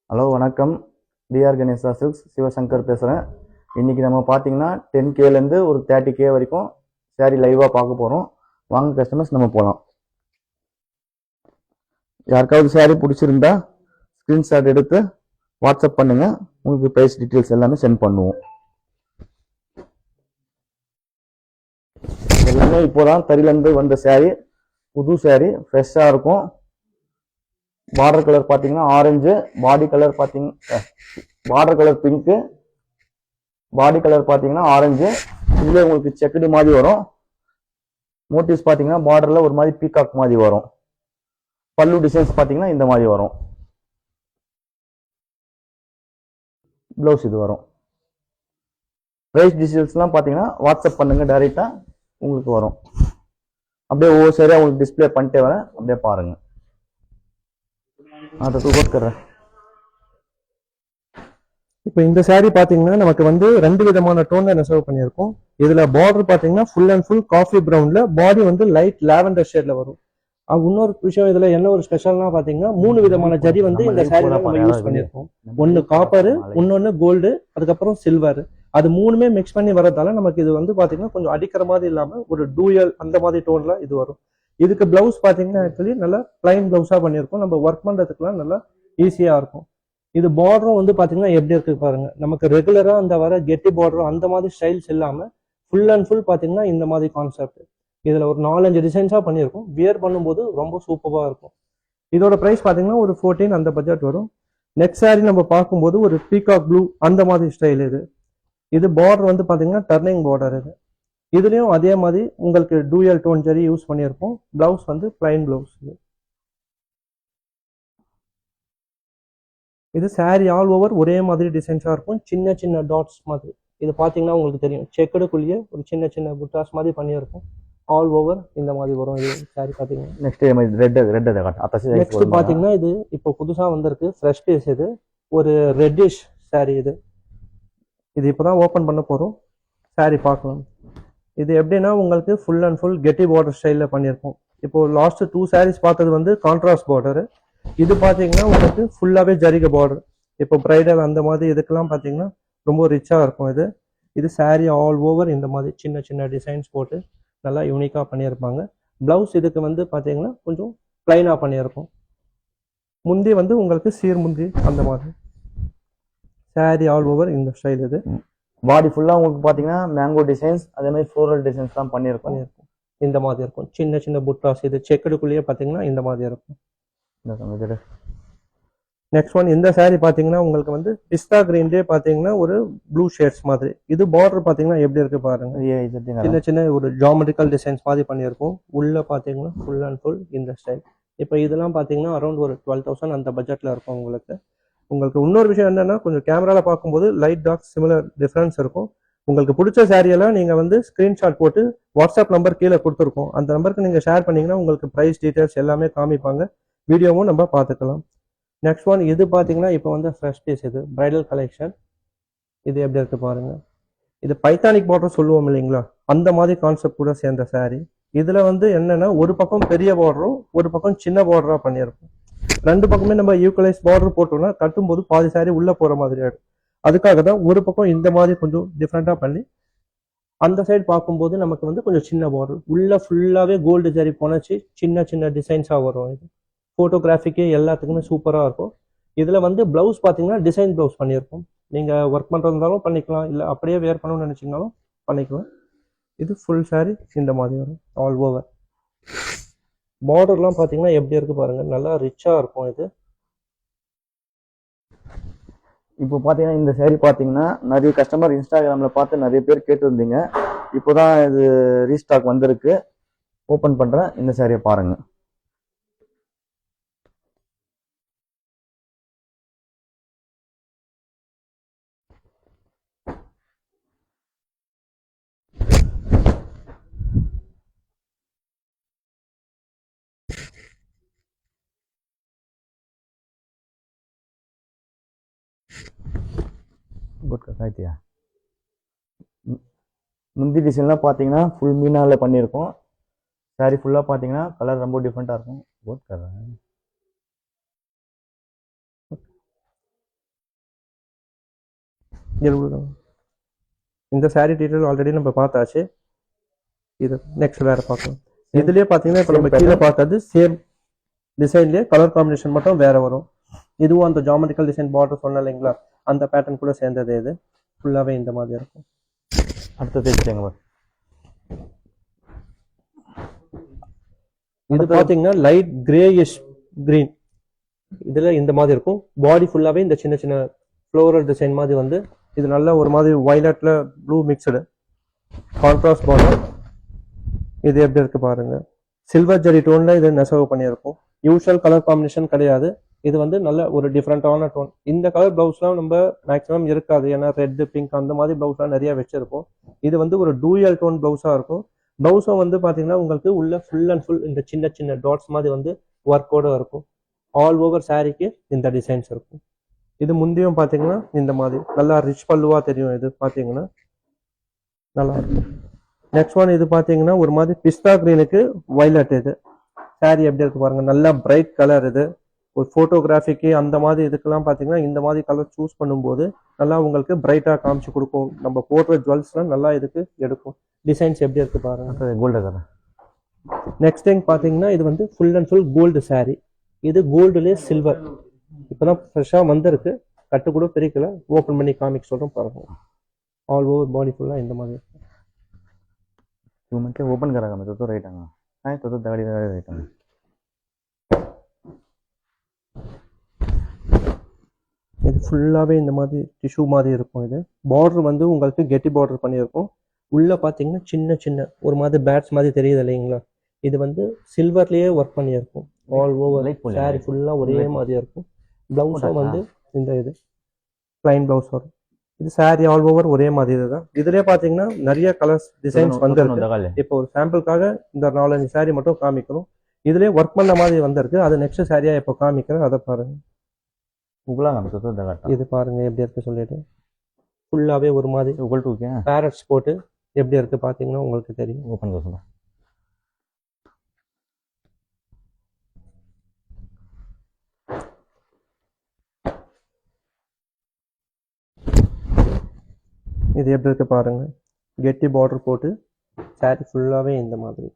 Hello வணக்கம். TR Ganesha silks Sivasankar பேசுகிறேன். இன்றைக்கி நம்ம பார்த்தீங்கன்னா 10Kலேருந்து ஒரு 30K வரைக்கும் சேரீ லைவாக பார்க்க போகிறோம். வாங்க கஸ்டமர்ஸ் நம்ம போகலாம். யாருக்காவது சேரீ பிடிச்சிருந்தா ஸ்க்ரீன்ஷாட் எடுத்து வாட்ஸ்அப் பண்ணுங்கள். உங்களுக்கு ப்ரைஸ் டீட்டெயில்ஸ் எல்லாமே சென்ட் பண்ணுவோம். எல்லாமே இப்போ தான் தறியிலேருந்து வந்த சேரீ, புது சேரீ ஃப்ரெஷ்ஷாக இருக்கும். பார்டர் கலர் பார்த்தீங்கன்னா ஆரஞ்சு, பார்டர் கலர் பிங்க்கு, பாடி கலர் பார்த்தீங்கன்னா ஆரஞ்சு. இதுல உங்களுக்கு செக்குடு மாதிரி வரும். மோட்டிவ்ஸ் பார்த்தீங்கன்னா பார்டர்ல ஒரு மாதிரி பீகாக் மாதிரி வரும். பல்லு டிசைன்ஸ் பார்த்தீங்கன்னா இந்த மாதிரி வரும். பிளவுஸ் இது வரும். பிரைஸ் டீட்டெயில்ஸ்லாம் பார்த்தீங்கன்னா வாட்ஸ்அப் பண்ணுங்க, டைரெக்டா உங்களுக்கு வரும். அப்படியே ஒவ்வொரு சரியா உங்களுக்கு டிஸ்பிளே பண்ணிட்டே வரேன், அப்படியே பாருங்க. இப்போ இந்த சாரி பாத்தீங்கன்னா நமக்கு வந்து ரெண்டு விதமான டோன்ல நெசவு பண்ணியிருக்கோம். இதுல பார்டர் பாத்தீங்கன்னா ஃபுல் அண்ட் ஃபுல் காஃபி ப்ரௌன்ல, பாடி வந்து லைட் லாவெண்டர் ஷேட்ல வரும். இன்னொரு விஷயம் இதுல என்ன ஒரு ஸ்பெஷல்னா பாத்தீங்கன்னா 3 விதமான ஜரி வந்து இந்த சாரில நம்ம யூஸ் பண்ணியிருக்கோம். ஒன்னு காப்பர், இன்னொன்னு கோல்டு, அதுக்கப்புறம் சில்வர். அது மூணுமே மிக்ஸ் பண்ணி வரதால நமக்கு இது வந்து பாத்தீங்கன்னா கொஞ்சம் அடிக்கிற மாதிரி இல்லாம ஒரு டூயல் அந்த மாதிரி டோன்ல இது வரும். இதுக்கு பிளவுஸ் பாத்தீங்கன்னா ஆக்சுவலி நல்லா பிளைன் பிளவுஸா பண்ணியிருக்கோம். நம்ம ஒர்க் பண்றதுக்குலாம் நல்லா ஈஸியா இருக்கும். இது பார்டரும் வந்து பாத்தீங்கன்னா எப்படி இருக்கு பாருங்க. நமக்கு ரெகுலரா அந்த வர கெட்டி பார்டரும் அந்த மாதிரி ஸ்டைல்ஸ் இல்லாம ஃபுல் அண்ட் ஃபுல் பாத்தீங்கன்னா இந்த மாதிரி கான்செப்ட். இதுல ஒரு 4-5 டிசைன்ஸா பண்ணியிருக்கும். வியர் பண்ணும்போது ரொம்ப சூப்பரா இருக்கும். இதோட பிரைஸ் பாத்தீங்கன்னா ஒரு 14 அந்த பட்ஜெட் வரும். நெக்ஸ்ட் சாரி நம்ம பார்க்கும்போது ஒரு பீகாக் ப்ளூ அந்த மாதிரி ஸ்டைல் இது. இது பார்டர் வந்து பாத்தீங்கன்னா டர்னிங் பார்டர் இது. இதுலயும் அதே மாதிரி உங்களுக்கு டூயல் டோன் ஜரி யூஸ் பண்ணியிருப்போம். பிளவுஸ் வந்து பிளைன் பிளவுஸ். இது சாரி ஆல் ஓவர் ஒரே மாதிரி டிசைன்ஸா இருக்கும். சின்ன சின்ன டாட்ஸ் மாதிரி. இது பாத்தீங்கன்னா உங்களுக்கு தெரியும், செக்குடுக்குள்ளேயே ஒரு சின்ன சின்ன புட்டாஸ் மாதிரி பண்ணியிருக்கும். ஆல் ஓவர் இந்த மாதிரி வரும். இது சாரி பாத்தீங்கன்னா நெக்ஸ்ட் பாத்தீங்கன்னா இது இப்போ புதுசா வந்திருக்கு, ஃப்ரெஷ் பீஸ். இது ஒரு ரெட்டிஷ் சாரி. இது இப்போதான் ஓபன் பண்ண போறோம். சாரி பார்க்கலாம். இது எப்படின்னா உங்களுக்கு ஃபுல் அண்ட் ஃபுல் கெட்டி பார்டர் ஸ்டைலில் பண்ணியிருக்கோம். இப்போ லாஸ்ட் 2 சாரீஸ் பார்த்தது வந்து கான்ட்ராஸ்ட் பார்டரு. இது பார்த்தீங்கன்னா உங்களுக்கு ஃபுல்லாகவே ஜரிகை பார்டர். இப்போ பிரைடல் அந்த மாதிரி இதுக்கெல்லாம் பார்த்தீங்கன்னா ரொம்ப ரிச்சாக இருக்கும். இது சாரீ ஆல் ஓவர் இந்த மாதிரி சின்ன சின்ன டிசைன்ஸ் போட்டு நல்லா யூனிக்காக பண்ணியிருப்பாங்க. பிளவுஸ் இதுக்கு வந்து பார்த்தீங்கன்னா கொஞ்சம் பிளைனாக பண்ணியிருக்கும். முந்தி வந்து உங்களுக்கு சீர்முந்தி அந்த மாதிரி. சாரீ ஆல் ஓவர் இந்த ஸ்டைல். இது பாடி ஃபுல்லாக உங்களுக்கு பார்த்தீங்கன்னா மேங்கோ டிசைன்ஸ், அதே மாதிரி ஃப்ளோரல் டிசைன்ஸ் தான் பண்ணியிருக்கோம். இந்த மாதிரி இருக்கும். சின்ன சின்ன புட்டாஸ். இது செக்குடுக்குள்ளேயே பார்த்தீங்கன்னா இந்த மாதிரி இருக்கும். நெக்ஸ்ட் ஒன் இந்த சாரி பார்த்தீங்கன்னா உங்களுக்கு வந்து பிஸ்தா கிரீன்லேயே பார்த்தீங்கன்னா ஒரு ப்ளூ ஷேட்ஸ் மாதிரி. இது பார்டர் பார்த்தீங்கன்னா எப்படி இருக்கு பாருங்க. சின்ன சின்ன ஒரு ஜாமெட்ரிக்கல் டிசைன்ஸ் மாதிரி பண்ணியிருக்கும். உள்ள பார்த்தீங்கன்னா ஃபுல் அண்ட் ஃபுல் இந்த ஸ்டைல். இப்போ இதெல்லாம் பார்த்தீங்கன்னா அரௌண்ட் ஒரு 12,000 அந்த பட்ஜெட்ல இருக்கும் உங்களுக்கு. இன்னொரு விஷயம் என்னன்னா, கொஞ்சம் கேமரால பார்க்கும்போது லைட் டார்க் சிமிலர் டிஃபரன்ஸ் இருக்கும். உங்களுக்கு பிடிச்ச சாரியெல்லாம் நீங்க வந்து ஸ்கிரீன்ஷாட் போட்டு வாட்ஸ்அப் நம்பர் கீழே கொடுத்துருக்கோம். அந்த நம்பருக்கு நீங்க ஷேர் பண்ணீங்கன்னா உங்களுக்கு பிரைஸ் டீடைல்ஸ் எல்லாமே காமிப்பாங்க. வீடியோவும் நம்ம பார்த்துக்கலாம். நெக்ஸ்ட் ஒன் இது பார்த்தீங்கன்னா இப்போ வந்து ஃப்ரெஷ் பீஸ். இது பிரைடல் கலெக்ஷன். இது எப்படி இருக்கு பாருங்க. இது பைத்தானிக் பார்டர் சொல்லுவோம் இல்லைங்களா, அந்த மாதிரி கான்செப்ட் கூட சேர்ந்த சாரி. இதுல வந்து என்னன்னா ஒரு பக்கம் பெரிய பார்டரும் ஒரு பக்கம் சின்ன பார்டரா பண்ணியிருக்கும். ரெண்டு பக்கமே நம்ம ஈக்குவலைஸ் பார்டர் போட்டோம்னா கட்டும்போது பாதி சாரி உள்ள போற மாதிரி ஆயிடும். அதுக்காக தான் ஒரு பக்கம் இந்த மாதிரி கொஞ்சம் டிஃப்ரெண்டா பண்ணி அந்த சைடு பார்க்கும்போது நமக்கு வந்து கொஞ்சம் சின்ன பார்டர் உள்ள ஃபுல்லாவே கோல்டு ஜரி போனச்சு சின்ன சின்ன டிசைன்ஸா வரும். இது போட்டோகிராஃபிக்கு எல்லாத்துக்குமே சூப்பரா இருக்கும். இதுல வந்து பிளவுஸ் பாத்தீங்கன்னா டிசைன் பிளவுஸ் பண்ணியிருக்கும். நீங்க ஒர்க் பண்றதுனாலும் பண்ணிக்கலாம், இல்ல அப்படியே வேர் பண்ணணும்னு நினைச்சீங்கனாலும் பண்ணிக்கலாம். இது ஃபுல் சாரி இந்த மாதிரி வரும் ஆல் ஓவர். பார்டர்லாம் பார்த்தீங்கன்னா எப்படி இருக்கு பாருங்க, நல்லா ரிச்சா இருக்கும். இது இப்போ பார்த்தீங்கன்னா இந்த சாரி பார்த்தீங்கன்னா நிறைய கஸ்டமர் இன்ஸ்டாகிராமில் பார்த்து நிறைய பேர் கேட்டுருந்தீங்க. இப்போதான் இது ரீஸ்டாக் வந்திருக்கு. ஓப்பன் பண்ணுறேன். இந்த சாரியை பாருங்கள். முந்தி டிசைன்லாம் பார்த்தீங்கன்னா ஃபுல் மீனால பண்ணியிருக்கோம். சாரி ஃபுல்லாக பார்த்தீங்கன்னா கலர் ரொம்ப டிஃப்ரெண்ட்டாக இருக்கும். இந்த saree டீட்டெயில் ஆல்ரெடி நம்ம பார்த்தாச்சு. இது நெக்ஸ்ட் வேற பார்க்கலாம். இதுலயே பாத்தீங்கன்னா இப்போ நம்ம கீழே பார்த்தது சேம் டிசைன்லயே கலர் காம்பினேஷன் மட்டும் வேற வரும். இதுவும் அந்த ஜாமெட்ரிக்கல் டிசைன் பார்டர் சொன்ன இல்லைங்களா, அந்த பேட்டர்ன் கூட சேர்ந்தது. இது ஃபுல்லாவே இந்த மாதிரி இருக்கும். அடுத்தது வச்சுங்க. இது பாத்தீங்கன்னா லைட் கிரேயிஷ் கிரீன். இதுல இந்த மாதிரி இருக்கும். பாடி ஃபுல்லாவே இந்த சின்ன சின்ன ஃப்ளோரல் டிசைன் மாதிரி வந்து இது நல்ல ஒரு மாதிரி வயலட்ல ப்ளூ மிக்சடு கான்ட்ராஸ்ட் பார்டர். இது எப்படி இருக்கு பாருங்க. சில்வர் ஜெரி டோன்ல இது நெசவு பண்ணியிருக்கும். யூஷுவல் கலர் காம்பினேஷன் கிடையாது. இது வந்து நல்ல ஒரு டிஃப்ரெண்டான டோன். இந்த கலர் பிளவுஸ்லாம் நம்ம மேக்ஸிமம் இருக்காது, ஏன்னா ரெட் பிங்க் அந்த மாதிரி பிளவுஸ்லாம் நிறைய வச்சிருப்போம். இது வந்து ஒரு டூயல் டோன் பிளவுஸா இருக்கும். பிளவுஸும் வந்து பாத்தீங்கன்னா உங்களுக்கு உள்ள ஃபுல் அண்ட் ஃபுல் இந்த சின்ன சின்ன டாட்ஸ் மாதிரி வந்து ஒர்க்கோட இருக்கும். ஆல் ஓவர் சாரிக்கு இந்த டிசைன்ஸ் இருக்கும். இது முந்தியும் பாத்தீங்கன்னா இந்த மாதிரி நல்லா ரிச் பல்லுவா தெரியும். இது பாத்தீங்கன்னா நல்லா இருக்கும். நெக்ஸ்ட் ஒன் இது பாத்தீங்கன்னா ஒரு மாதிரி பிஸ்தா கிரீனுக்கு வயலட். இது சாரி எப்படி இருக்கு பாருங்க, நல்லா பிரைட் கலர். இது ஒரு போட்டோகிராஃபிக்கு அந்த மாதிரி இதுக்கெல்லாம் பாத்தீங்கன்னா இந்த மாதிரி கலர் சூஸ் பண்ணும்போது நல்லா உங்களுக்கு பிரைட்டா காமிச்சு கொடுக்கும். நம்ம போடுற ஜுவல்ஸ்லாம் நல்லா இதுக்கு எடுக்கும். டிசைன்ஸ் எப்படி இருக்கு பாருங்க. Gold colour. நெக்ஸ்ட் திங் பாத்தீங்கன்னா இது வந்து full and full gold sari. இது கோல்டுலேயே சில்வர். இப்பதான் ஃப்ரெஷ்ஷா வந்திருக்கு. கட்டு கூட பிரிக்கல. ஓப்பன் பண்ணி காமிக்க சொல்றோம் பாருங்க. ஆல் ஓவர் பாடி ஃபுல்லா இந்த மாதிரி இருக்கும். ओपन करा मैं तो राइट आंगा हां तो दाढ़ी राइट आंगा. இது ஃபுல்லாவே இந்த மாதிரி டிஷ்யூ மாதிரி இருக்கும். இது பார்டர் வந்து உங்களுக்கு கெட்டி பார்டர் பண்ணியிருக்கும். உள்ள பாத்தீங்கன்னா சின்ன சின்ன ஒரு மாதிரி பேட்ஸ் மாதிரி தெரியுது இல்லைங்களா, இது வந்து சில்வர்லயே ஒர்க் பண்ணியிருக்கும். ஆல் ஓவர் சாரி ஃபுல்லா ஒரே மாதிரியா இருக்கும். பிளவுஸும் வந்து இந்த இது பிளைன் பிளவுஸ் வரும். இது சாரி ஆல் ஓவர் ஒரே மாதிரி தான். இதுலயே பாத்தீங்கன்னா நிறைய கலர்ஸ் டிசைன்ஸ் வந்திருக்கு. இப்போ ஒரு சாம்பிளுக்காக இந்த 4-5 சாரி மட்டும் காமிக்கணும். இதுலயே ஒர்க் பண்ண மாதிரி வந்திருக்கு. அது நெக்ஸ்ட் சாரியா இப்போ காமிக்கிறேன், அதை பாருங்க. இது பாருங்க எப்படி இருக்கு சொல்லிட்டு. ஃபுல்லாவே ஒரு மாதிரி பேரட்ஸ் போட்டு எப்படி இருக்கு பாத்தீங்கன்னா உங்களுக்கு தெரியும். ஓபன் कर இது எப்படி இருக்கு பாருங்க. கெட்டி பார்டர் போட்டு சாரி ஃபுல்லாவே இந்த மாதிரி.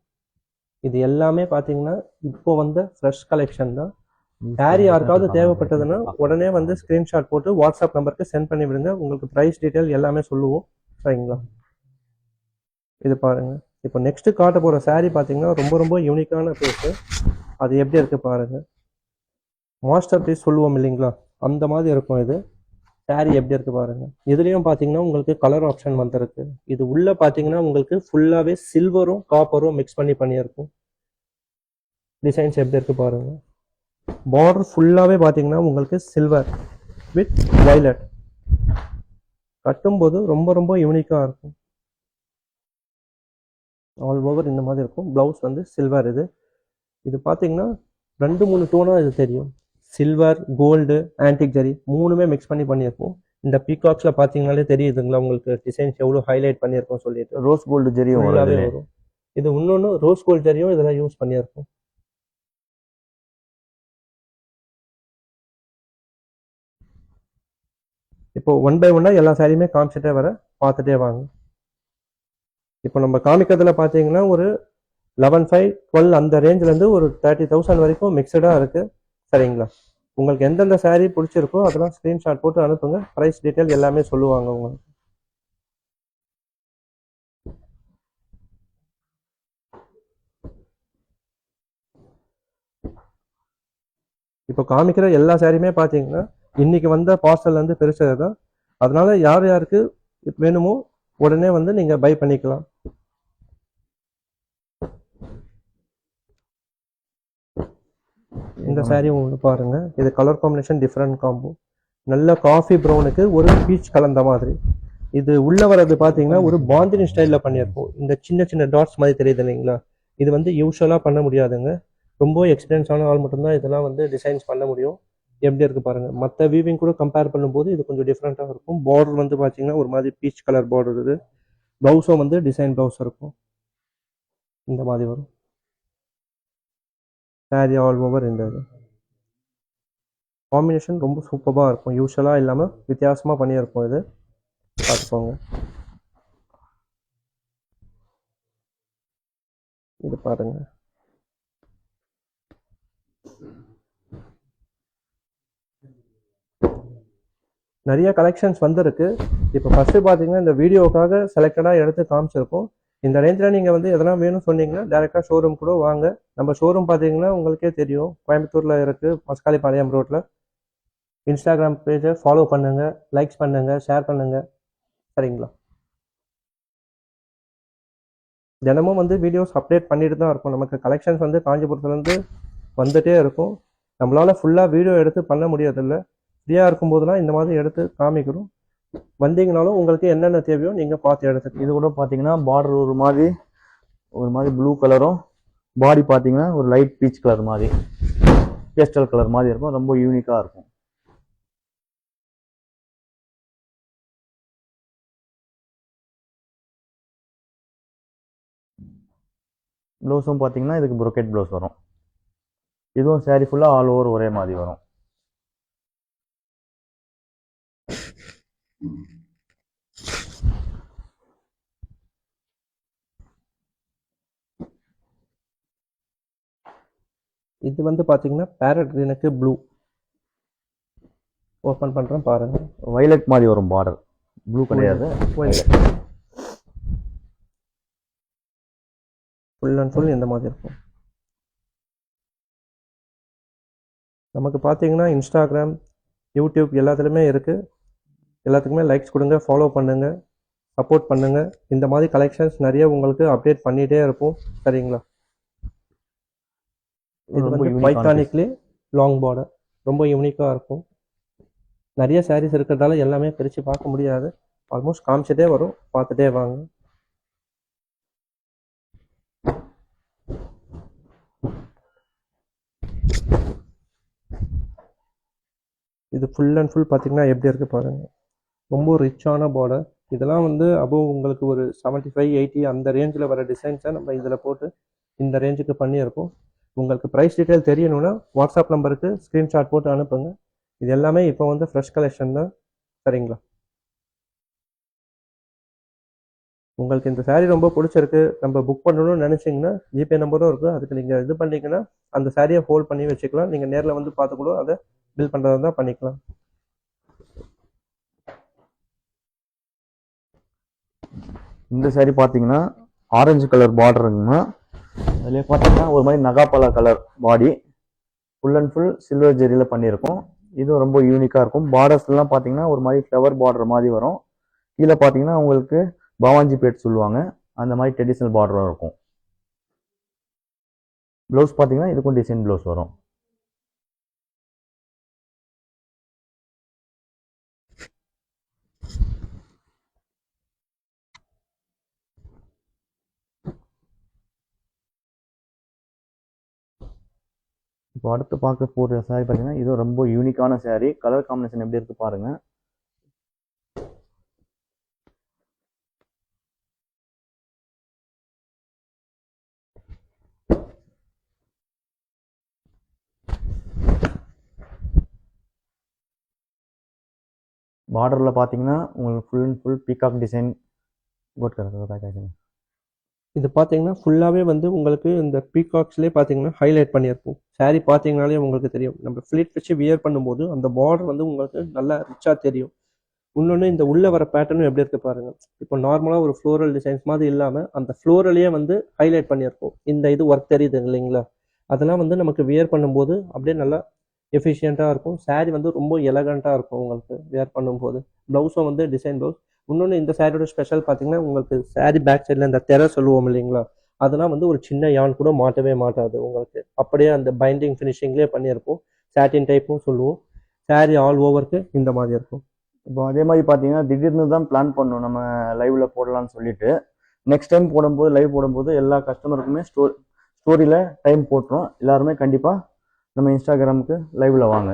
இது எல்லாமே பாத்தீங்கன்னா இப்போ வந்த ஃப்ரெஷ் கலெக்ஷன் தான். சாரி யாருக்காவது தேவைப்பட்டதுன்னா உடனே வந்து ஸ்கிரீன்ஷாட் போட்டு வாட்ஸ்அப் நம்பருக்கு சென்ட் பண்ணி விடுங்க. உங்களுக்கு ப்ரைஸ் டீட்டெயில் எல்லாமே சொல்லுவோம். சரிங்களா. இது பாருங்க. இப்போ நெக்ஸ்ட் காட்ட போற சாரி பாத்தீங்கன்னா ரொம்ப ரொம்ப யூனிக்கான பீஸ். அது எப்படி இருக்கு பாருங்க. மாஸ்டர் பீஸ் சொல்லுவோம் இல்லைங்களா, அந்த மாதிரி இருக்கும். இது சாரி எப்படி இருக்கு பாருங்க. இதுலயும் பாத்தீங்கன்னா உங்களுக்கு கலர் ஆப்ஷன் வந்திருக்கு. இது உள்ள பாத்தீங்கன்னா உங்களுக்கு ஃபுல்லாவே சில்வரும் காப்பரும் மிக்ஸ் பண்ணி பண்ணியிருக்கும். டிசைன்ஸ் எப்படி இருக்கு பாருங்க. பார்டர் ஃபுல்லாவே பாத்தீங்கன்னா உங்களுக்கு சில்வர் வித் வயலட். கட்டும்போது ரொம்ப ரொம்ப யூனிக்கா இருக்கும். ஆல் ஓவர் இந்த மாதிரி இருக்கும். பிளவுஸ் வந்து சில்வர். இது இது பாத்தீங்கன்னா 2-3 டோனா இது தெரியும். சில்வர், கோல்டு, ஆன்டிக் ஜெரி மூணுமே மிக்ஸ் பண்ணி பண்ணியிருக்கோம். இந்த பீகாக்ஸ்ல பாத்தீங்கன்னாலே தெரியுதுங்களா உங்களுக்கு டிசைன்ஸ் எவ்வளவு ஹைலைட் பண்ணியிருக்கோம் சொல்லிட்டு. ரோஸ் கோல்டு ஜெரியும் வரும். இது இன்னொன்னு ரோஸ் கோல்டு ஜெரியும் இதெல்லாம் யூஸ் பண்ணியிருக்கோம். இப்போ 1 by 1 எல்லா சாரியுமே காமிச்சிட்டே வர பார்த்துட்டே வாங்க. இப்போ நம்ம காமிக்கிறதுல பாத்தீங்கன்னா ஒரு 11,500 12 அந்த ரேஞ்சில இருந்து ஒரு 30,000 வரைக்கும் மிக்சடா இருக்கு. சரிங்களா. உங்களுக்கு எந்தெந்த சாரி பிடிச்சிருக்கோ அதெல்லாம் ஸ்கிரீன்ஷாட் போட்டு அனுப்புங்க. ப்ரைஸ் டீட்டெயில் எல்லாமே சொல்லுவாங்க உங்களுக்கு. இப்போ காமிக்கிற எல்லா சாரியுமே பாத்தீங்கன்னா இன்னைக்கு வந்த பார்சல்ல இருந்து பெருசது தான். அதனால யார் யாருக்கு வேணுமோ உடனே வந்து நீங்க பை பண்ணிக்கலாம். இந்த சாரி ஒன்று பாருங்க. இது கலர் காம்பினேஷன் டிஃப்ரெண்ட் காம்போ. நல்ல காஃபி ப்ரௌனுக்கு ஒரு பீச் கலந்த மாதிரி. இது உள்ள வர்றது பாத்தீங்கன்னா ஒரு பாந்தினி ஸ்டைல்ல பண்ணியிருப்போம். இந்த சின்ன சின்ன டாட்ஸ் மாதிரி தெரியுது இல்லைங்களா, இது வந்து யூஸ்வலா பண்ண முடியாதுங்க. ரொம்ப எக்ஸ்பீரியன்ஸ் ஆன ஆள் மட்டும்தான் இதெல்லாம் வந்து டிசைன்ஸ் பண்ண முடியும். எப்படி இருக்கு பாருங்க. மற்ற வீவிங் கூட கம்பேர் பண்ணும்போது இது கொஞ்சம் டிஃப்ரெண்டா இருக்கும். பார்டர் வந்து பாத்தீங்கன்னா ஒரு மாதிரி பீச் கலர் பார்டர். இது பிளவுஸும் வந்து டிசைன் பிளவுஸ் இருக்கும். இந்த மாதிரி வரும் சாரி ஆல் ஓவர். இந்த காம்பினேஷன் ரொம்ப சூப்பராக இருக்கும். யூஸ்வலாக இல்லாமல் வித்தியாசமாக பண்ணியிருக்கும். இது பார்த்துக்கோங்க. இது பாருங்க. நிறைய கலெக்ஷன்ஸ் வந்திருக்கு. இப்போ ஃபர்ஸ்ட் பார்த்தீங்கன்னா இந்த வீடியோக்காக செலக்டடாக எடுத்து காமிச்சிருக்கோம். இந்த ரேஞ்சில் நீங்கள் வந்து எதனா வேணும்னு சொன்னீங்கன்னா டேரெக்டாக ஷோரூம் கூட வாங்க. நம்ம ஷோரூம் பார்த்தீங்கன்னா உங்களுக்கே தெரியும், கோயம்புத்தூரில் இருக்குது, மஸ்காலிபாளையம் ரோட்டில். இன்ஸ்டாகிராம் பேஜை ஃபாலோ பண்ணுங்கள், லைக்ஸ் பண்ணுங்கள், ஷேர் பண்ணுங்கள். சரிங்களா? தினமும் வந்து வீடியோஸ் அப்டேட் பண்ணிட்டு தான் இருக்கும். நமக்கு கலெக்ஷன்ஸ் வந்து காஞ்சிபுரத்துலேருந்து வந்துகிட்டே இருக்கும். நம்மளால் ஃபுல்லாக வீடியோ எடுத்து பண்ண முடியாதில்ல. ஃப்ரீயாக இருக்கும்போதுலாம் இந்த மாதிரி எடுத்து காமிக்கிறோம். வந்தீங்கனாலும் உங்களுக்கு என்னென்ன தேவையோ நீங்கள் பார்த்து எடுத்துக்கலாம். இது கூட பார்த்தீங்கன்னா பார்டர் ஒரு மாதிரி ப்ளூ கலரும், பாடி பார்த்தீங்கன்னா ஒரு லைட் பீச் கலர் மாதிரி, பேஸ்டல் கலர் மாதிரி இருக்கும். ரொம்ப யூனிக்காக இருக்கும். ப்ளவுஸும் பார்த்தீங்கன்னா இதுக்கு ப்ரொக்கெட் ப்ளவுஸ் வரும். இதுவும் சாரீ ஃபுல்லாக ஆல் ஓவர் ஒரே மாதிரி வரும். இது வந்து பார்த்தீங்கன்னா பேரட் கிரீனுக்கு ப்ளூ. ஓப்பன் பண்ணுறேன் பாருங்கள். வயலட் மாதிரி வரும் பார்டர், ப்ளூ கிடையாது. ஃபுல் அண்ட் ஃபுல் இந்த மாதிரி இருக்கும். நமக்கு பார்த்தீங்கன்னா இன்ஸ்டாகிராம், யூடியூப் எல்லாத்துலேயுமே இருக்குது. எல்லாத்துக்குமே லைக்ஸ் கொடுங்க, ஃபாலோ பண்ணுங்கள், சப்போர்ட் பண்ணுங்கள். இந்த மாதிரி கலெக்ஷன்ஸ் நிறைய உங்களுக்கு அப்டேட் பண்ணிகிட்டே இருப்போம். சரிங்களா? இது வந்து பைத்தானிக்லி லாங் பார்டர், ரொம்ப யூனிக்காக இருக்கும். நிறைய சாரீஸ் இருக்கிறதால எல்லாமே பிரித்து பார்க்க முடியாது. ஆல்மோஸ்ட் காமிச்சிட்டே வரும், பார்த்துட்டே வாங்க. இது ஃபுல் அண்ட் ஃபுல் பார்த்தீங்கன்னா எப்படி இருக்குது பாருங்கள். ரொம்ப ரிச்சான பார்டர். இதெல்லாம் வந்து அபோவ் உங்களுக்கு ஒரு 75-80 அந்த ரேஞ்சில் வர டிசைன்ஸை நம்ம இதில் போட்டு இந்த ரேஞ்சுக்கு பண்ணியிருக்கோம். உங்களுக்கு ப்ரைஸ் டீட்டெயில் தெரியணும்னா வாட்ஸ்அப் நம்பருக்கு ஸ்க்ரீன்ஷாட் போட்டு அனுப்புங்க. இது எல்லாமே இப்போ வந்து ஃப்ரெஷ் கலெக்ஷன் தான். சரிங்களா? உங்களுக்கு இந்த சாரீ ரொம்ப பிடிச்சிருக்கு, நம்ம புக் பண்ணணும்னு நினச்சிங்கன்னா ஜிபே நம்பரும் இருக்குது. அதுக்கு நீங்கள் இது பண்ணிங்கன்னா அந்த சாரியை ஹோல்ட் பண்ணி வச்சுக்கலாம். நீங்கள் நேரில் வந்து பார்த்து கூட அதை பில் பண்ணுறதா தான் பண்ணிக்கலாம். இந்த சாரீ பார்த்தீங்கன்னா ஆரஞ்சு கலர் பார்டருங்கன்னா அதிலே பார்த்தீங்கன்னா ஒரு மாதிரி நகாப்பழ colour body, full and full silver ஜெரியில் பண்ணியிருக்கோம். இதுவும் ரொம்ப யூனிக்காக இருக்கும். பார்டர்ஸ்லாம் பார்த்தீங்கன்னா ஒரு மாதிரி ஃப்ளவர் பார்டர் மாதிரி வரும். கீழே பார்த்தீங்கன்னா உங்களுக்கு பவாஞ்சி பேட் சொல்லுவாங்க, அந்த மாதிரி ட்ரெடிஷ்னல் பார்டரும் இருக்கும். ப்ளவுஸ் பார்த்தீங்கன்னா இதுக்கும் டிசைன் ப்ளவுஸ் வரும். இப்போ அடுத்து பார்க்க போகிற சாரீ பார்த்தீங்கன்னா இது ரொம்ப யூனிக்கான சாரீ. கலர் காம்பினேஷன் எப்படி இருக்கு பாருங்க. பார்டரில் பார்த்தீங்கன்னா உங்களுக்கு full and full peacock design. இது பார்த்தீங்கன்னா ஃபுல்லாகவே வந்து உங்களுக்கு இந்த பீகாக்ஸ்லேயே பார்த்தீங்கன்னா ஹைலைட் பண்ணியிருப்போம். சாரீ பார்த்தீங்கனாலே உங்களுக்கு தெரியும். நம்ம ஃப்ளீட் வச்சு வியர் பண்ணும்போது அந்த பார்டர் வந்து உங்களுக்கு நல்லா ரிச்சாக தெரியும். இன்னொன்று இந்த உள்ளே வர பேட்டர்னும் எப்படி இருக்குது பாருங்கள். இப்போ நார்மலாக ஒரு ஃப்ளோரல் டிசைன்ஸ் மாதிரி இல்லாமல் அந்த ஃப்ளோரலையே வந்து ஹைலைட் பண்ணியிருப்போம். இந்த இது ஒர்க் தெரியுது இல்லைங்களா? அதெல்லாம் வந்து நமக்கு வியர் பண்ணும்போது அப்படியே நல்லா எஃபிஷியண்ட்டாக இருக்கும். சாரீ வந்து ரொம்ப எலகண்ட்டாக இருக்கும் உங்களுக்கு வியர் பண்ணும்போது. ப்ளவுஸும் வந்து டிசைன் ப்ளவுஸ். இன்னொன்று இந்த சாரியோட ஸ்பெஷல் பார்த்தீங்கன்னா உங்களுக்கு சாரீ பேக் சைடில் இந்த தெரை சொல்லுவோம் இல்லைங்களா, அதெல்லாம் வந்து ஒரு சின்ன யான் கூட மாட்டவே மாட்டாது உங்களுக்கு. அப்படியே அந்த பைண்டிங் ஃபினிஷிங்லேயே பண்ணியிருப்போம். சாட்டின் டைப்பும் சொல்லுவோம். சாரீ ஆல் ஓவருக்கு இந்த மாதிரி இருக்கும். இப்போ அதே மாதிரி பார்த்தீங்கன்னா திடீர்னு தான் பிளான் பண்ணோம் நம்ம லைவ்ல போடலாம்னு சொல்லிட்டு. நெக்ஸ்ட் டைம் போடும்போது லைவ் போடும்போது எல்லா கஸ்டமருக்குமே ஸ்டோரியில் டைம் போட்டுரும். எல்லாருமே கண்டிப்பாக நம்ம இன்ஸ்டாகிராமுக்கு லைவ்ல வாங்க.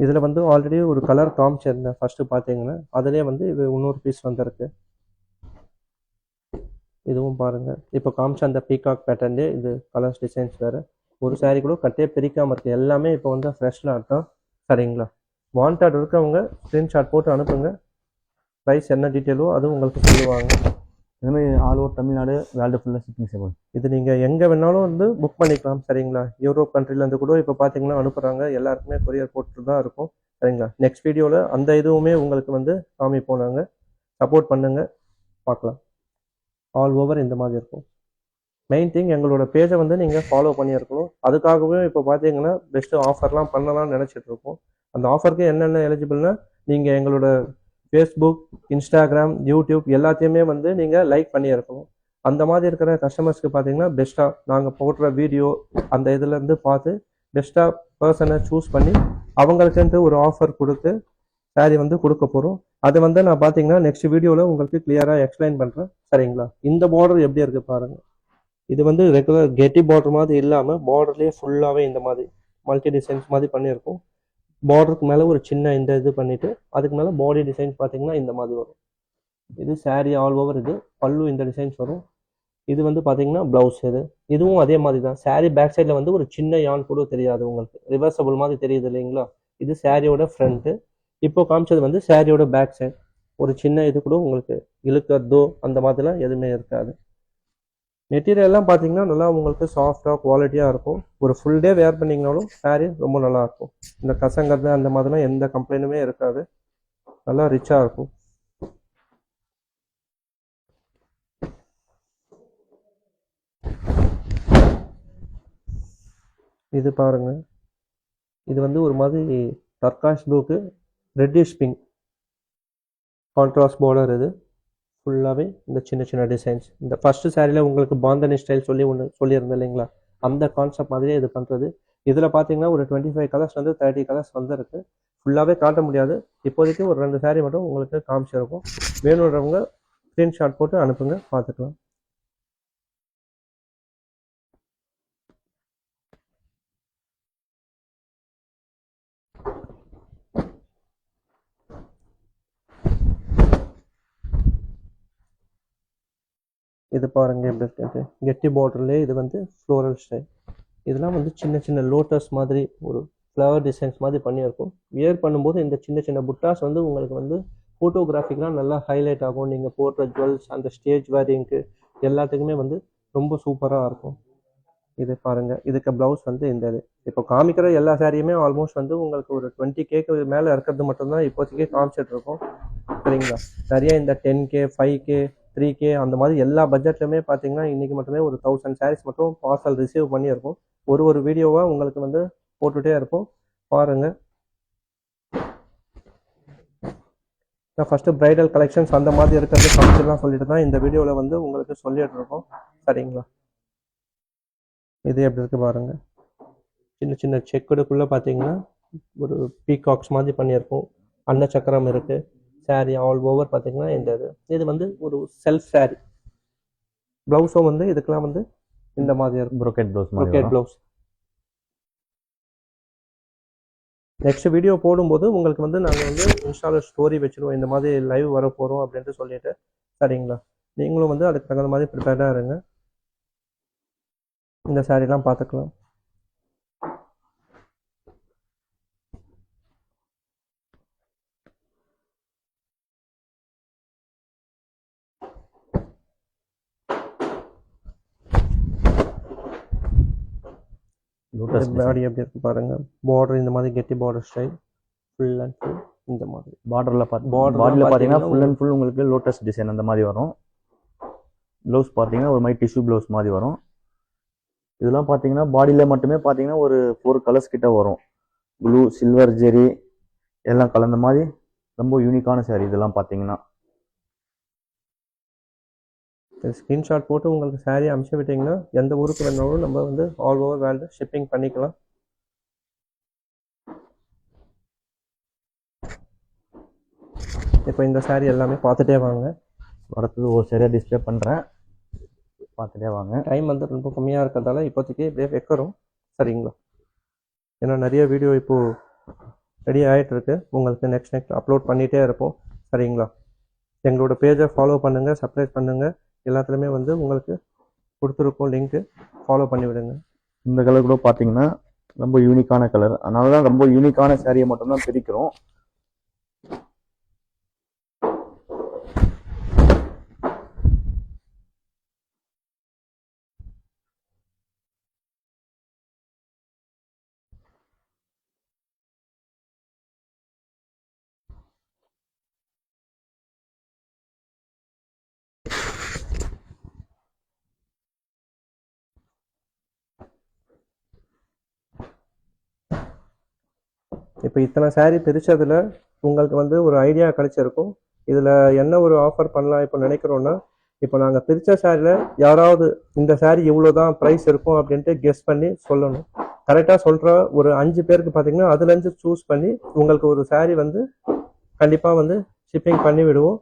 இதில் வந்து ஆல்ரெடி ஒரு கலர் காமிச்சிருந்தேன் ஃபர்ஸ்ட் பார்த்தீங்கன்னா, அதிலே வந்து இது இன்னொரு பீஸ் வந்திருக்கு. இதுவும் பாருங்க, இப்போ காமிச்ச அந்த பீகாக் பேட்டர்ன்லேயே இது கலர்ஸ் டிசைன்ஸ் வேறு. ஒரு saree கூட கட்டே பிரிக்காமல் இருக்குது. எல்லாமே இப்போ வந்து ஃப்ரெஷ் லாட் தான். சரிங்களா? வாண்டட் இருக்கவங்க ஸ்க்ரீன்ஷாட் போட்டு அனுப்புங்க. ப்ரைஸ் என்ன டீட்டெயிலோ அதுவும் உங்களுக்கு சொல்லுவாங்க. இதுமாதிரி ஆல் ஓவர் தமிழ்நாடு வேர்ல்டு ஃபுல்லாக ஷிப்பிங் சேவை. இது நீங்கள் எங்கே வேணாலும் வந்து புக் பண்ணிக்கலாம். சரிங்களா? யூரோப் கண்ட்ரிலேருந்து கூட இப்போ பார்த்தீங்கன்னா அனுப்புகிறாங்க. எல்லாருக்குமே கொரியர் போட்டு தான் இருக்கும். சரிங்களா? நெக்ஸ்ட் வீடியோவில் அந்த இதுவுமே உங்களுக்கு வந்து காமிப்போம். நாங்கள் சப்போர்ட் பண்ணுங்க, பார்க்கலாம். ஆல் ஓவர் இந்த மாதிரி இருக்கும். மெயின் திங் எங்களோட பேஜை வந்து நீங்கள் ஃபாலோ பண்ணியிருக்கணும். அதுக்காகவே இப்போ பார்த்தீங்கன்னா பெஸ்ட்டு ஆஃபர்லாம் பண்ணலாம்னு நினச்சிட்டு இருக்கோம். அந்த ஆஃபருக்கு என்னென்ன எலிஜிபிள்னா, நீங்கள் எங்களோட ஃபேஸ்புக், இன்ஸ்டாகிராம், யூடியூப் எல்லாத்தையுமே வந்து நீங்கள் லைக் பண்ணியிருக்கணும். அந்த மாதிரி இருக்கிற கஸ்டமர்ஸ்க்கு பார்த்தீங்கன்னா பெஸ்ட்டாக நாங்கள் போடுற வீடியோ அந்த இதுலேருந்து பார்த்து பெஸ்ட்டாக பர்சனை சூஸ் பண்ணி அவங்களுக்குன்ட்டு ஒரு ஆஃபர் கொடுத்து saree வந்து கொடுக்க போகிறோம். அது வந்து நான் பார்த்தீங்கன்னா நெக்ஸ்ட் வீடியோவில் உங்களுக்கு கிளியராக எக்ஸ்பிளைன் பண்ணுறேன். சரிங்களா? இந்த பார்டர் எப்படி இருக்குது பாருங்கள். இது வந்து ரெகுலர் கெட்டி பார்டர் மாதிரி இல்லாமல் பார்டர்லேயே ஃபுல்லாகவே இந்த மாதிரி மல்டி டிசைன்ஸ் மாதிரி பண்ணியிருக்கும். பார்டருக்கு மேலே ஒரு சின்ன இந்த இது பண்ணிவிட்டு அதுக்கு மேலே பாடி டிசைன்ஸ் பார்த்தீங்கன்னா இந்த மாதிரி வரும். இது saree ஆல் ஓவர். இது பல்லு இந்த டிசைன்ஸ் வரும். இது வந்து பார்த்தீங்கன்னா ப்ளவுஸ். இதுவும் அதே மாதிரி தான். saree பேக் சைடில் வந்து ஒரு சின்ன யான் கூட தெரியாது உங்களுக்கு, ரிவர்சபிள் மாதிரி தெரியுது இல்லைங்களா? இது சாரியோட ஃப்ரண்ட்டு. இப்போ காமிச்சது வந்து சாரியோட பேக் சைட். ஒரு சின்ன இது கூட உங்களுக்கு இழுக்கிறதோ அந்த மாதிரிலாம் எதுவுமே இருக்காது. மெட்டீரியல்லாம் பார்த்தீங்கன்னா நல்லா உங்களுக்கு சாஃப்டாக குவாலிட்டியாக இருக்கும். ஒரு ஃபுல் டே வேர் பண்ணிங்கனாலும் saree ரொம்ப நல்லாயிருக்கும். இந்த கசங்கிறது அந்த மாதிரிலாம் எந்த கம்ப்ளைண்ட்டுமே இருக்காது. நல்லா ரிச்சாக இருக்கும். இது பாருங்க. இது வந்து ஒரு மாதிரி டர்காஷ் ப்ளூக்கு ரெட்டிஷ் பிங்க் கான்ட்ராஸ்ட் பார்டர். இது ஃபுல்லாகவே இந்த சின்ன சின்ன டிசைன்ஸ். இந்த ஃபர்ஸ்ட் சாரியில் உங்களுக்கு பாந்தனி ஸ்டைல் சொல்லி ஒன்று சொல்லியிருந்தேன் இல்லைங்களா? அந்த கான்செப்ட் மாதிரியே இது பண்ணுறது. இதில் பார்த்தீங்கன்னா ஒரு 25 கலர்ஸ் வந்து 30 கலர்ஸ் வந்துருக்கு. ஃபுல்லாகவே காட்ட முடியாது. இப்போதைக்கு ஒரு 2 saree மட்டும் உங்களுக்கு காமிச்சிருக்கும். வேணுன்றவங்க ஸ்க்ரீன்ஷாட் போட்டு அனுப்புங்க, பார்த்துக்கலாம். இது பாருங்க எப்படி இருக்குது. கெட்டி பார்டர்லேயே இது வந்து ஃப்ளோரல் ஸ்டைல். இதெல்லாம் வந்து சின்ன சின்ன லோட்டஸ் மாதிரி ஒரு ஃப்ளவர் டிசைன்ஸ் மாதிரி பண்ணியிருக்கும். வியர் பண்ணும்போது இந்த சின்ன சின்ன புட்டாஸ் வந்து உங்களுக்கு வந்து ஃபோட்டோகிராஃபிக்லாம் நல்லா ஹைலைட் ஆகும். நீங்கள் போடுற ஜுவல்ஸ் அந்த ஸ்டேஜ் வேரிங்க்கு எல்லாத்துக்குமே வந்து ரொம்ப சூப்பராக இருக்கும். இது பாருங்கள். இதுக்கு ப்ளவுஸ் வந்து இந்த இது இப்போ காமிக்கிற எல்லா சாரியுமே ஆல்மோஸ்ட் வந்து உங்களுக்கு ஒரு 20K மேலே இருக்கிறது மட்டும்தான் இப்போதைக்கு காமிச்சிட்டு இருக்கோம். சரிங்களா? நிறைய இந்த 10K 5K 3K அந்த மாதிரி எல்லா பட்ஜெட்லையுமே பார்த்தீங்கன்னா இன்றைக்கி மட்டுமே ஒரு 1000 sarees மட்டும் பார்சல் ரிசீவ் பண்ணியிருக்கோம். ஒரு வீடியோவாக உங்களுக்கு வந்து போட்டுகிட்டே இருப்போம், பாருங்கள். நான் ஃபஸ்ட்டு ப்ரைடல் கலெக்ஷன்ஸ் அந்த மாதிரி இருக்கிறது ஃபங்க்ஷன்லாம் சொல்லிட்டு தான் இந்த வீடியோவில் வந்து உங்களுக்கு சொல்லிட்டு இருக்கோம். சரிங்களா? இது எப்படி இருக்குது பாருங்கள். சின்ன சின்ன செக்குடுக்குள்ளே பார்த்தீங்கன்னா ஒரு பீகாக்ஸ் மாதிரி பண்ணியிருக்கோம். அன்ன சக்கரம் இருக்குது. saree ஆல் ஓவர் பார்த்தீங்கன்னா இந்த இது வந்து ஒரு செல்ஃப் saree. ப்ளவுஸும் வந்து இதுக்கெல்லாம் வந்து இந்த மாதிரி இருக்கும். Brocade blouse. நெக்ஸ்ட் வீடியோ போடும்போது உங்களுக்கு வந்து நாங்கள் வந்து இன்ஸ்டாவில் ஸ்டோரி வச்சுருவோம், இந்த மாதிரி லைவ் வர போகிறோம் அப்படின்ட்டு சொல்லிட்டு. சரிங்களா? நீங்களும் வந்து அதுக்கு தகுந்த மாதிரி ப்ரிப்பேர்டாக இருங்க. இந்த சாரீலாம் பார்த்துக்கலாம். பாடி எப்படி இருக்கு பாருங்க. பார்டர் இந்த மாதிரி கெட்டி border style full and full இந்த மாதிரி பார்டரில் பார்த்தீங்கன்னா ஃபுல் அண்ட் ஃபுல் உங்களுக்கு லோட்டஸ் டிசைன் அந்த மாதிரி வரும். ப்ளவுஸ் பார்த்தீங்கன்னா ஒரு மாதிரி டிஷ்யூ ப்ளவுஸ் மாதிரி வரும். இதெல்லாம் பார்த்தீங்கன்னா பாடியில் மட்டுமே பார்த்தீங்கன்னா ஒரு 4 கலர்ஸ் கிட்ட வரும். ப்ளூ, சில்வர், ஜெரி எல்லாம் கலந்த மாதிரி ரொம்ப யூனிக்கான saree இதெல்லாம் பார்த்தீங்கன்னா. ஸ்க்ரீன்ஷாட் போட்டு உங்களுக்கு saree அனுப்பிச்சு விட்டிங்கன்னா எந்த ஊருக்கு வேணாலும் நம்ம வந்து ஆல் ஓவர் வேர்ல்டு ஷிப்பிங் பண்ணிக்கலாம். இப்போ இந்த saree எல்லாமே பார்த்துட்டே வாங்க. வரத்துக்கு ஒரு சரியாக டிஸ்பிளே பண்ணுறேன், பார்த்துட்டே வாங்க. டைம் வந்து ரொம்ப கம்மியாக இருக்கிறதால இப்போதைக்கு இப்படியே வைக்கிறோம். சரிங்களா? ஏன்னா நிறைய வீடியோ இப்போது ரெடி ஆகிட்டு இருக்கு. உங்களுக்கு நெக்ஸ்ட் அப்லோட் பண்ணிகிட்டே இருப்போம். சரிங்களா? எங்களோட பேஜை ஃபாலோ பண்ணுங்கள், சப்ஸ்கிரைப் பண்ணுங்கள். எல்லாத்துலேயுமே வந்து உங்களுக்கு கொடுத்துருக்கோம் லிங்க்கு, ஃபாலோ பண்ணி விடுங்க. இந்த கலர் கூட பார்த்தீங்கன்னா ரொம்ப யூனிக்கான கலர், அதனால தான் ரொம்ப யூனிக்கான சாரியை மட்டும்தான் பிரிக்கிறோம். இப்போ இத்தனை saree பிரிச்சதுல உங்களுக்கு வந்து ஒரு ஐடியா கிடைச்சிருக்கும். இதுல என்ன ஒரு ஆஃபர் பண்ணலாம் இப்போ நினைக்கிறோம்னா, இப்போ நாங்க பிரிச்ச சாரில யாராவது இந்த saree இவ்வளோதான் ப்ரைஸ் இருக்கும் அப்படின்ட்டு கெஸ் பண்ணி சொல்லணும். கரெக்டாக சொல்ற ஒரு 5 பேருக்கு பார்த்தீங்கன்னா அதுலேருந்து சூஸ் பண்ணி உங்களுக்கு ஒரு saree வந்து கண்டிப்பாக வந்து ஷிப்பிங் பண்ணி விடுவோம்.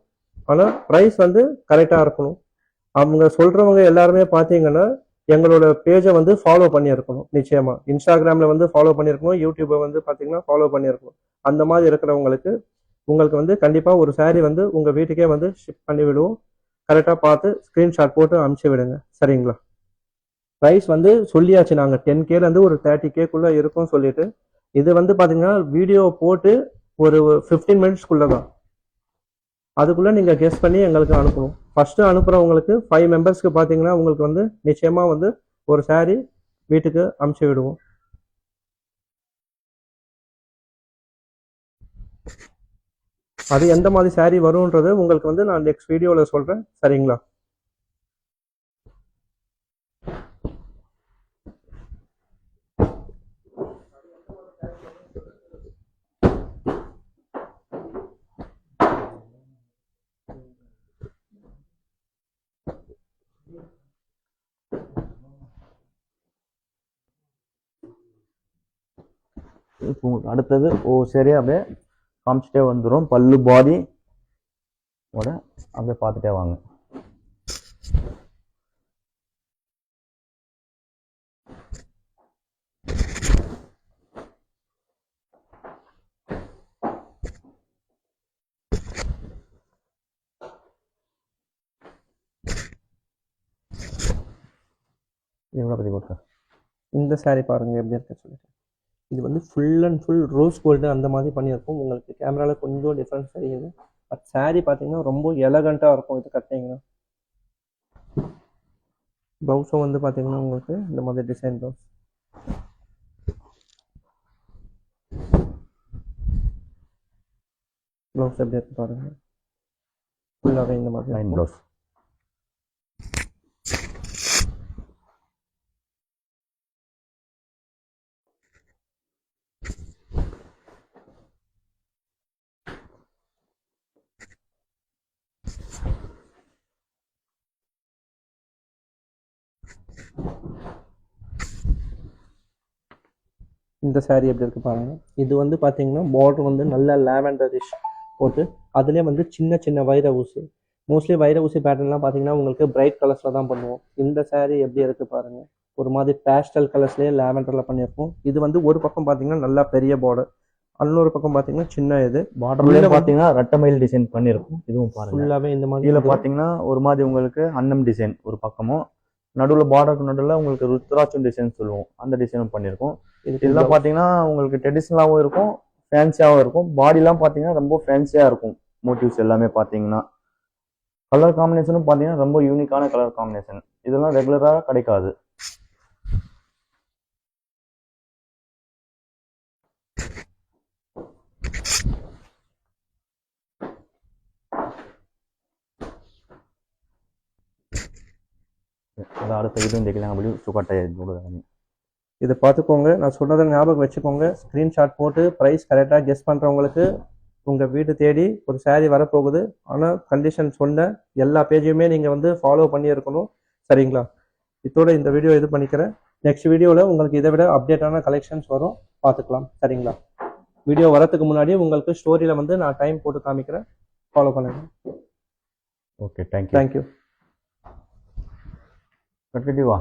ஆனால் ப்ரைஸ் வந்து கரெக்டாக இருக்கணும். அவங்க சொல்றவங்க எல்லாருமே பார்த்தீங்கன்னா எங்களோட பேஜை வந்து ஃபாலோ பண்ணியிருக்கணும். நிச்சயமா இன்ஸ்டாகிராம்ல வந்து ஃபாலோ பண்ணியிருக்கணும், யூடியூப்பை வந்து பார்த்தீங்கன்னா ஃபாலோ பண்ணியிருக்கணும். அந்த மாதிரி இருக்கிறவங்களுக்கு உங்களுக்கு வந்து கண்டிப்பாக ஒரு saree வந்து உங்கள் வீட்டுக்கே வந்து ஷிப் பண்ணி விடுவோம். கரெக்டாக பார்த்து ஸ்க்ரீன்ஷாட் போட்டு அனுப்பிச்சி விடுங்க. சரிங்களா? ப்ரைஸ் வந்து சொல்லியாச்சு, நாங்கள் 10Kலேருந்து ஒரு 30Kக்குள்ளே இருக்கும் சொல்லிட்டு. இது வந்து பார்த்தீங்கன்னா வீடியோ போட்டு ஒரு 15 மினிட்ஸ்க்குள்ளே தான். அதுக்குள்ளே நீங்கள் கெஸ் பண்ணி எங்களுக்கு அனுப்பணும். ஃபஸ்ட்டு அனுப்புகிறவங்களுக்கு 5 மெம்பர்ஸ்க்கு பார்த்தீங்கன்னா உங்களுக்கு வந்து நிச்சயமாக வந்து ஒரு saree வீட்டுக்கு அனுப்பிச்சி விடுவோம். அது எந்த மாதிரி saree வரும்ன்றது உங்களுக்கு வந்து நான் நெக்ஸ்ட் வீடியோவில் சொல்கிறேன். சரிங்களா? இப்போ உங்களுக்கு அடுத்தது சரியா அப்படியே காமிச்சிட்டே வந்துடும். பல்லு பாடி அப்படியே பார்த்துட்டே வாங்க. எவ்வளோ பற்றி கொடுத்தேன். இந்த saree பாருங்க எப்படி இருக்கு சொல்லிட்டு. இது வந்து full and full rose gold அந்த மாதிரி பண்ணியிருக்கும். உங்களுக்கு கேமராவில் கொஞ்சம் டிஃப்ரென்ஸ் தெரியுது. பட் saree பார்த்தீங்கன்னா ரொம்ப எலகண்ட்டாக இருக்கும் இது கட்டிங்கன்னா. ப்ளவுஸும் வந்து பார்த்தீங்கன்னா உங்களுக்கு இந்த மாதிரி டிசைன் ப்ளவுஸ். ப்ளவுஸ் எப்படி இருக்கு பாருங்க. ஃபுல்லாகவே இந்த மாதிரி லைன் ப்ளவுஸ். இந்த saree எப்படி இருக்கு பாருங்க. இது வந்து பார்த்தீங்கன்னா பார்டர் வந்து நல்ல லாவெண்டரிஷ் போட்டு அதுலேயே வந்து சின்ன சின்ன வைர ஊசி. மோஸ்ட்லி வைர ஊசி பேட்டர்ன்லாம் பார்த்தீங்கன்னா உங்களுக்கு பிரைட் கலர்ஸில் தான் பண்ணுவோம். இந்த saree எப்படி இருக்கு பாருங்க. ஒரு மாதிரி பேஸ்டல் கலர்ஸ்லேயே லாவெண்டரில் பண்ணியிருக்கோம். இது வந்து ஒரு பக்கம் பார்த்தீங்கன்னா நல்லா பெரிய பார்டர், இன்னொரு பக்கம் பார்த்தீங்கன்னா சின்ன இது பார்டர்ல பார்த்தீங்கன்னா ரெட்டமயில் டிசைன் பண்ணியிருக்கும். இதுவும் பாருங்க ஃபுல்லாகவே இந்த மாதிரி. இதில் பார்த்தீங்கன்னா ஒரு மாதிரி உங்களுக்கு அன்னம் டிசைன் ஒரு பக்கமும், நடுவில் பார்டருக்கு நடுவில் உங்களுக்கு ருத்ராட்சம் டிசைன் சொல்லுவோம், அந்த டிசைனும் பண்ணியிருக்கோம். இதெல்லாம் பார்த்தீங்கன்னா உங்களுக்கு ட்ரெடிஷ்னலாகவும் இருக்கும், ஃபேன்சியாகவும் இருக்கும். பாடிலாம் பார்த்தீங்கன்னா ரொம்ப ஃபேன்சியாக இருக்கும். மோட்டிவ்ஸ் எல்லாமே பார்த்தீங்கன்னா கலர் காம்பினேஷனும் பார்த்தீங்கன்னா ரொம்ப யூனிக்கான கலர் காம்பினேஷன். இதெல்லாம் ரெகுலராக கிடைக்காது. அடுத்த வீடியோ தெரிக்கலாம். சுகாட்டை இதை பார்த்துக்கோங்க, நான் சொன்னதை ஞாபகம் வச்சுக்கோங்க. ஸ்க்ரீன்ஷாட் போட்டு ப்ரைஸ் கரெக்டாக கெஸ் பண்ணுறவங்களுக்கு உங்கள் வீடு தேடி ஒரு saree வரப்போகுது. ஆனால் கண்டிஷன் சொன்ன எல்லா பேஜையுமே நீங்கள் வந்து ஃபாலோ பண்ணியிருக்கணும். சரிங்களா? இதோட இந்த வீடியோ இது பண்ணிக்கிறேன். நெக்ஸ்ட் வீடியோவில் உங்களுக்கு இதை விட அப்டேட்டான கலெக்ஷன்ஸ் வரும், பார்த்துக்கலாம். சரிங்களா? வீடியோ வரதுக்கு முன்னாடி உங்களுக்கு ஸ்டோரியில் வந்து நான் டைம் போட்டு காமிக்கிறேன், ஃபாலோ பண்ணுங்க. Okay, thank you. தேங்க்யூ. கட்டிட்டு வா.